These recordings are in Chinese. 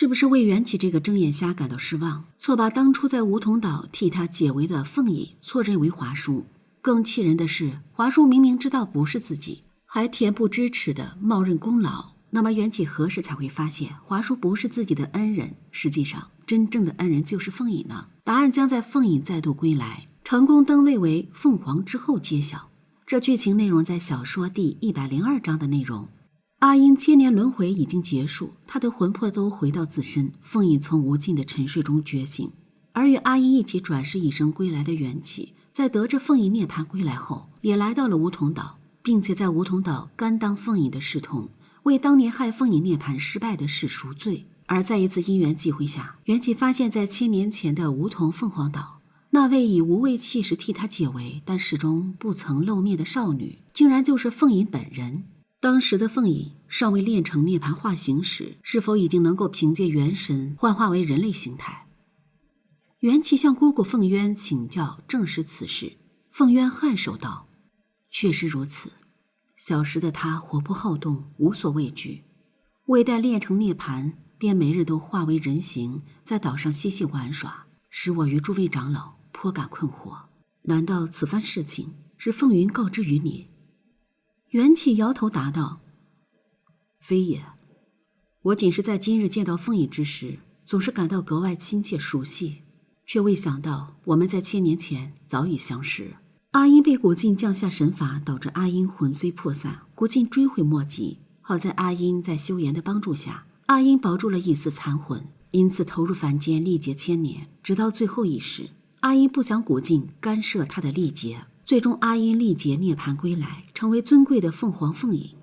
是不是为缘起这个睁眼瞎感到失望，错把当初在梧桐岛替他解围的凤仪错认为华叔？更气人的是，华叔明明知道不是自己，还恬不知耻地冒认功劳。那么缘起何时才会发现华叔不是自己的恩人？实际上，真正的恩人就是凤仪呢？答案将在凤仪再度归来，成功登位为凤凰之后揭晓。这剧情内容在小说第102章的内容。阿英千年轮回已经结束，她的魂魄都回到自身，凤仪从无尽的沉睡中觉醒。而与阿英一起转世一生归来的缘起，在得知凤仪涅槃归来后，也来到了梧桐岛，并且在梧桐岛甘当凤仪的侍童，为当年害凤仪涅槃失败的事赎罪。而在一次因缘际会下，缘起发现在千年前的梧桐凤凰岛，那位以无畏气势替他解围但始终不曾露面的少女，竟然就是凤仪本人。当时的凤仪尚未练成涅槃化形时，是否已经能够凭借元神幻化为人类形态？缘起向姑姑凤渊请教证实此事。凤渊颔首道：“确实如此。小时的她活泼好动，无所畏惧，未待练成涅槃，便每日都化为人形，在岛上嬉戏玩耍，使我与诸位长老颇感困惑。难道此番事情是凤云告知于你？”缘起摇头答道：“非也，我仅是在今日见到凤仪之时，总是感到格外亲切熟悉，却未想到我们在千年前早已相识。”阿英被古镜降下神法，导致阿英魂飞魄散，古镜追悔莫及。好在阿英在修言的帮助下，阿英保住了一丝残魂，因此投入凡间历劫千年，直到最后一时。阿英不想古镜干涉他的历劫，最终阿英历劫涅槃归来，成为尊贵的凤凰凤仪。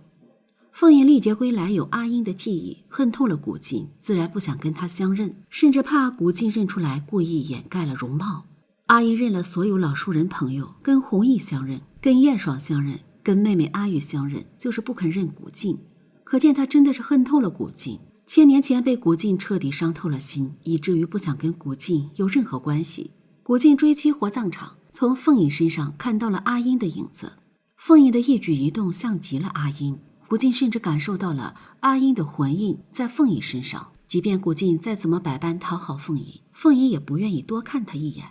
凤仪历劫归来有阿英的记忆，恨透了古镜，自然不想跟他相认，甚至怕古镜认出来，故意掩盖了容貌。阿英认了所有老树人朋友，跟弘毅相认，跟燕爽相认，跟妹妹阿玉相认，就是不肯认古镜。可见他真的是恨透了古镜，千年前被古镜彻底伤透了心，以至于不想跟古镜有任何关系。古镜追妻火葬场，从凤仪身上看到了阿英的影子，凤仪的一举一动像极了阿英，古镜甚至感受到了阿英的魂印在凤仪身上。即便古镜再怎么百般讨好凤仪，凤仪也不愿意多看他一眼。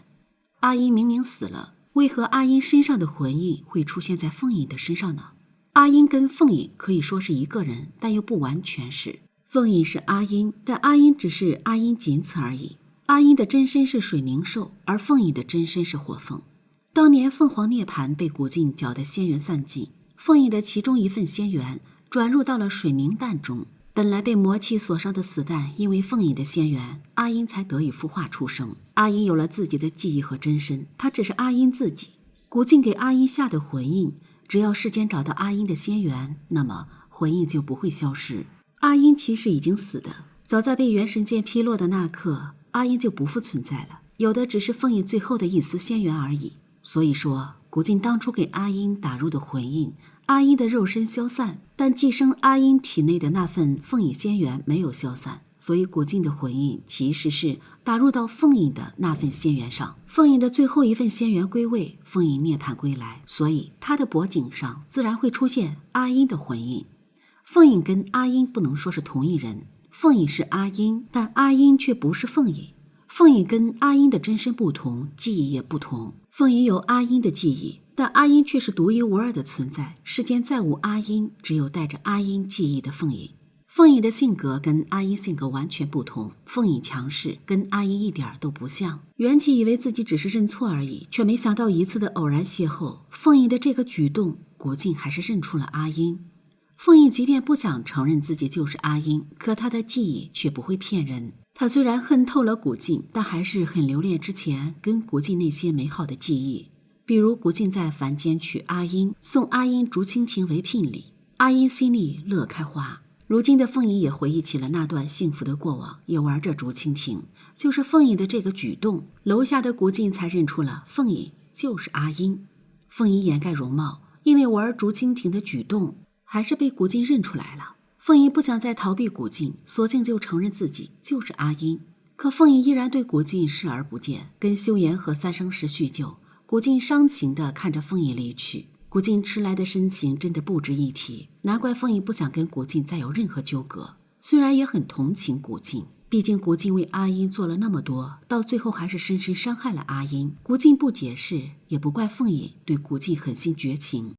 阿英明明死了，为何阿英身上的魂印会出现在凤仪的身上呢？阿英跟凤仪可以说是一个人，但又不完全是。凤仪是阿英，但阿英只是阿英仅此而已。阿英的真身是水灵兽，而凤仪的真身是火凤。当年凤凰涅槃被古镜搅得仙缘散尽，凤仪的其中一份仙缘转入到了水凝蛋中。本来被魔气所伤的死蛋，因为凤仪的仙缘，阿英才得以孵化出生。阿英有了自己的记忆和真身，她只是阿英自己。古镜给阿英下的魂印，只要世间找到阿英的仙缘，那么魂印就不会消失。阿英其实已经死的，早在被元神剑劈落的那刻，阿英就不复存在了，有的只是凤仪最后的一丝仙缘而已。所以说，古镜当初给阿英打入的魂印，阿英的肉身消散，但寄生阿英体内的那份凤仪仙缘没有消散，所以古镜的魂印其实是打入到凤仪的那份仙缘上。凤仪的最后一份仙缘归位，凤仪涅槃归来，所以他的脖颈上自然会出现阿英的魂印。凤仪跟阿英不能说是同一人，凤仪是阿英，但阿英却不是凤仪。凤仪跟阿英的真身不同，记忆也不同。凤仪有阿英的记忆，但阿英却是独一无二的存在，世间再无阿英，只有带着阿英记忆的凤仪。凤仪的性格跟阿英性格完全不同，凤仪强势，跟阿英一点都不像。缘起以为自己只是认错而已，却没想到一次的偶然邂逅，凤仪的这个举动，古镜还是认出了阿英。凤仪即便不想承认自己就是阿英，可她的记忆却不会骗人。她虽然恨透了古镜，但还是很留恋之前跟古镜那些美好的记忆。比如古镜在凡间娶阿英，送阿英竹蜻蜓为聘礼，阿英心里乐开花。如今的凤仪也回忆起了那段幸福的过往，也玩着竹蜻蜓。就是凤仪的这个举动，楼下的古镜才认出了凤仪就是阿英。凤仪掩盖容貌，因为玩竹蜻蜓的举动，还是被古镜认出来了。凤仪不想再逃避古镜，索性就承认自己就是阿英。可凤仪依然对古镜视而不见，跟修言和三生石叙旧。古镜伤情地看着凤仪离去，古镜迟来的深情真的不值一提，难怪凤仪不想跟古镜再有任何纠葛。虽然也很同情古镜，毕竟国靖为阿英做了那么多，到最后还是深深伤害了阿英。国靖不解释，也不怪凤野对国靖狠心绝情。